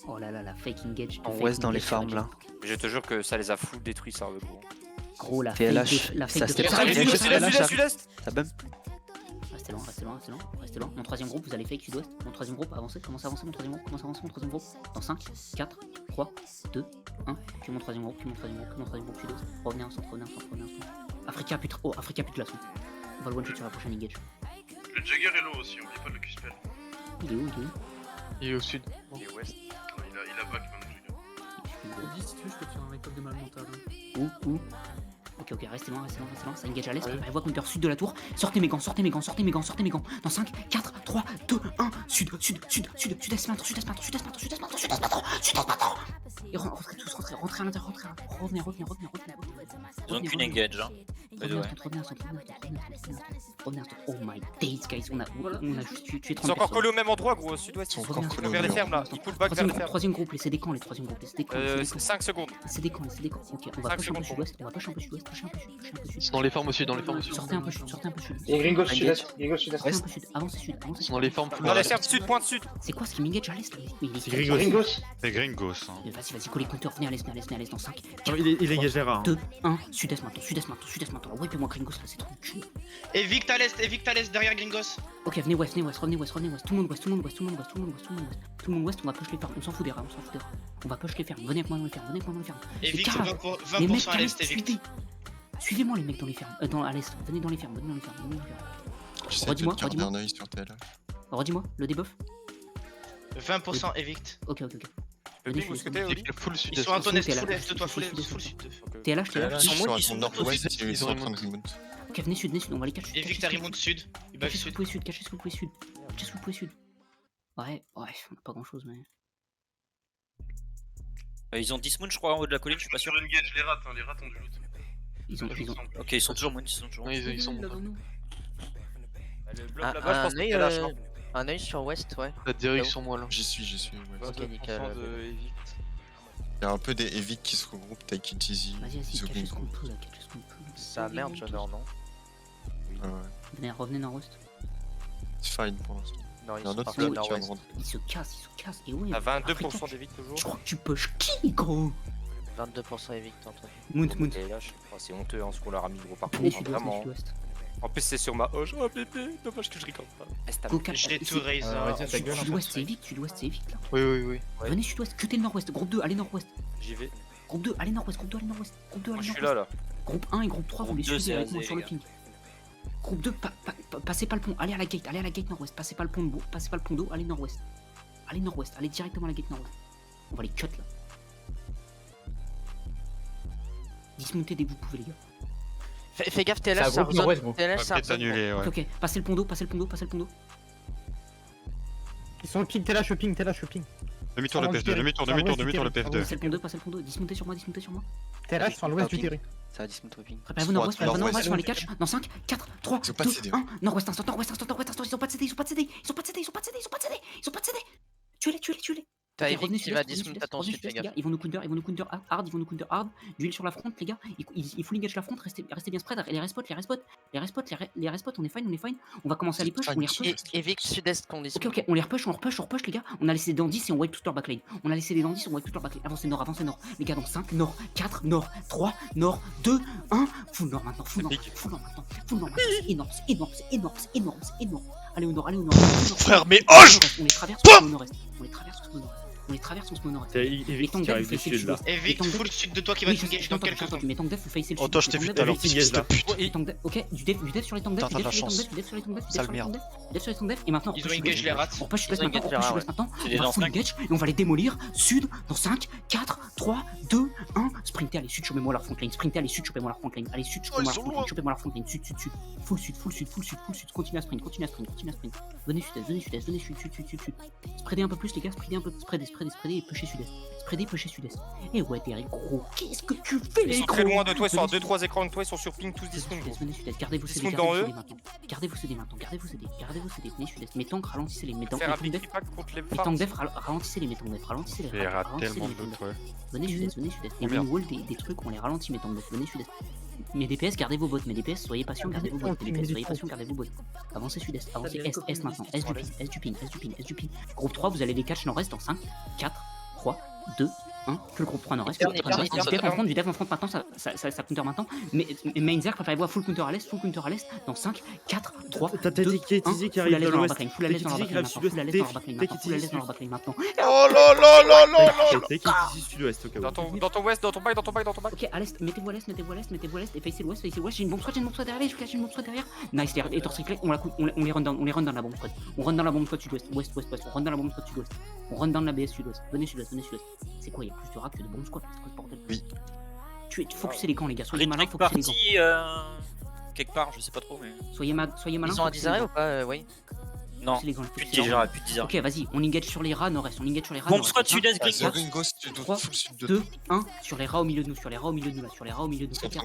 Oh là là, la fake engage. En ouest dans les farms là. Je te jure que ça les a full détruits, ça, gros. Gros, la TLH, fake. La ça fake step de. Sud-est. Ça bum. Restez loin, restez loin, restez loin, restez loin. Mon troisième groupe, vous allez fake sud-ouest. Mon troisième groupe, avancez, commencez à avancer mon troisième groupe, commencez à avancer mon troisième groupe. Dans 5, 4, 3, 2, 1. Puis mon troisième groupe, puis mon troisième groupe, puis mon troisième groupe sud-ouest. Revenez en centre, revenez en centre, revenez en centre. Africa putain, oh, Africa putain de glaçon. On va le one-shot sur la prochaine engage. Le Jagger est low aussi, oublie pas le Q-spell. Il est où, il est où? Il est au sud. Et ouest. Il a back maintenant, Jagger. Dis si tu veux, je peux te faire un récolte de mal mental. Où? Ok, restez loin, restez loin, restez loin. Ça engage à l'est, préparez-vous à counter sud de la tour. Sortez mes gants, sortez mes gants, sortez mes gants, sortez mes gants. Dans 5, 4, 3, 2, 1. Sud-est maintenant, sud-est maintenant, sud-est maintenant, sud-est maintenant, sud-est maintenant, sud-est maintenant. Et rentrez tous, rentrez à l'intérieur, revenez. Ils ont qu'une engage, hein. Revenez à centre. Oh my days, guys, on a juste tué 30 Ils sont encore personnes. collés au même endroit, gros, sud-ouest. Ils sont encore collés vers les fermes là. Ils pull back vers les fermes. Troisième groupe, les CD camps, les troisième groupe, les CD camps. 5 secondes. CD camps. Ok, on va Cinq push un peu secondes. sud-ouest, on va push un peu sud-ouest, push un peu sud. C'est dans les farms au sud, dans les farms au sud. Sortez un peu sud. Et Gringos sud-est, Sortez un peu sud, avancez sud. Ils sont dans les farms full. Dans les fermes sud, pointe sud. C'est quoi ce qui m'engage à l'est là? C'est Gringos. C'est Gringos. Hein. Vas-y, collez counter, venez à l'est dans 5, Il est gagera. 2, 1, sud-est maintenant. Ouais, puis moi Gringos là, c'est trop cul. Evict à l'est, derrière Gringos. Ok, venez west, revenez west. Tout le monde west, on va push les fermes, on s'en fout des rats. On va push les fermes, venez avec moi dans les fermes. Evict Les gars, 20% à l'est, Evict. Suivez-moi les mecs dans les fermes, à l'est, venez dans les fermes. J'essaie de garder un œil sur TLH. Redis-moi, le debuff. 20% Evict. Ok. Le ping, où est-ce que t'es, Oli? Full sud. Ils sont en Full full TLH. est de toi, full sud. TLH. Ils sont nord-ouest, ils sont en train de remonter. Ok, venez sud, on va les catch. Evict à remonte sud. Il bug Cachez ce que sud. vous pouvez sud. Ouais, on a pas grand chose, mais. Ils ont 10 moons, je crois, en haut de la colline, je suis pas sûr. Sur Engage, les rats ont du loot. Ils ont. Ok, ils sont toujours moons, Ils sont Le bloc là-bas, je pense que c'est TLH, non? Un œil sur ouest, ouais. La direction moi là. J'y suis. Ouais. Ok, nickel. Il y a un peu des Evic qui se regroupent, Take It Easy. Vas-y, The cachez ce qu'on Gringo. peut là, Ça merde, j'honore, non? Ouais. Venez, revenez nord-ouest. C'est fine pour l'instant. Non, Il ils y a un sont autre partis bloc qui vient de nord-ouest. rentrer. Ils se cassent. Et ouais. À Africa, 22% des vies toujours. Je crois que tu push qui, gros? 22% évict, Antoine. Moon. TLH, c'est honteux ce qu'on leur a mis, gros, par Venez contre, sud-ouest, vraiment. sud-ouest. En plus, c'est sur ma hoche. Oh bébé, dommage que je rigole pas. Go cap. Je l'ai tout raise. Sud-ouest, c'est vite là. Oui. Venez sud-ouest, cutez le nord-ouest. Groupe 2, allez nord-ouest. J'y vais. Groupe 2, allez nord-ouest. Moi, je suis là. Groupe 1 et groupe 3, vous les Groupe 2, suivez avec c'est moi sur le les ping. Groupe 2, passez pas le pont, allez à la gate nord-ouest. Passez pas le pont d'eau, allez nord-ouest. Allez directement à la gate nord-ouest. On va les cut là. Dismontez dès que vous pouvez, les gars. Fais gaffe, TLH, ça ressort. TLH, ça Peut-être annulé, ouais. Ok, passez le pont d'eau. Ils sont au ping, t'es là, je ping. Demi-tour le PF2, demi-tour le PF2. Passez le pont d'eau. Dismontez sur moi. T'es là, je suis dans l'ouest du terrain. Ça a dismount whipping. Préparez-vous nord-ouest, on les catch. Dans 5, 4, 3, Ils ont pas de 2, CD. 1. Nord-ouest instant. Ils ont pas de CD. Tuez-les. T'as Ok, Evict revenez qui sud-est, va revenez dismount, sud-est, attends, revenez ensuite, fais sud-est, les gaffe. gars. Ils vont nous counter hard. Duel sur la front, les gars. Il faut engage la front, restez bien spread. Les respots, on est fine. On va commencer à les push, on les repush. Evict sud-est qu'on dismount. Ok, on les repush, les gars. On a laissé des dandys et on wipe toute leur backlane. Avancez nord. Les gars, dans 5, nord, 4, nord, 3, nord, 2, 1. Full nord maintenant. C'est énorme. Allez au nord. Frère, mais hoche! On les traverse, on se met au nord-est. C'est Evict qui arrive du sud là. Evict full sud de toi qui va t'engage dans quelques secondes. Mais tank def, vous facez le sud. Oh, toi, je t'ai vu tout à l'heure, fils de pute. Ok, du def sur les tank def, T'as de la chance. du def sur les tank Sale merde. def sur les tank def, et maintenant Ils ont engage les rats. on push Ils ont engage les rats, maintenant, C'est des on va dans full 5. engage et on va les démolir sud dans 5, 4, 3, 2, 1. Sprintez, allez sud, chopez-moi leur frontline. Allez sud, chopez-moi leur frontline. Sud. Full sud. Continuez à sprint. Venez sud. Spreadez un peu plus, les gars, spreadez et pushez sud-est. Et ouais, Derek, gros, qu'est-ce que tu fais, Ils les sont gros? très loin de toi, ils sont à Venez 2-3 écrans de toi, ils sont sur ping tous 10 secondes. Venez sud-est, gardez-vous CD, Dismount dans eux. Gardez-vous CD maintenant, venez sud-est. Mes tanks, ralentissez-les, mes tanks Faire un def, big pack contre les mes farms. tanks def, ralentissez-les, mes tanks def, ralentissez-les. Il y aura tellement de loot, ouais. Venez sud-est. Et on wall des trucs, on les ralentit, mes tanks def, venez sud-est. Mes DPS, gardez vos bots, soyez patients, gardez vos bots. Avancez sud-est, avancez est maintenant, est du ping. Groupe 3, vous allez les catch nord-est dans 5, 4, 3, 2, 1, que le groupe prend nord-est, du dev en front maintenant, ça counter maintenant, mais main zerk, préparez-vous à full counter à l'est, dans 5, 4, 3, 2, 1, qui arrive dans l'ouest. full à l'est dans leur backline maintenant, full à l'est dans leur backline maintenant. Oh là là là là là. Take it sud-ouest au cas où. Dans ton west, dans ton back. Ok, à l'est, mettez-vous à l'est, et facez l'ouest, j'ai une bombe squad derrière, je cache une bombe squad derrière. Nice, les torses cyclés, on les run dans la bombe squad. On run dans la bombe squad sud-ouest, ouest, on run dans la bombe squad sud-ouest. On run dans la BS sud-ouest. Venez sud-ouest. C'est quoi, il y a plus de racks que de bombes squad, c'est quoi ce bordel? Oui. Focussez les camps, les gars, soyez malins, focussez les camps. Quelque part, je sais pas trop, mais. Soyez malins. Ils ont un 10 arrêts ou pas, ouais? Non, plus de Digera, plus de Digera. Ok, vas-y, on engage sur les rats nord-est, Bombe squad sud-est, Ah, Gringos. Gringos, tu dois 3, full sud de 2, 1, sur les rats au milieu de nous, là, sur les rats au milieu de nous.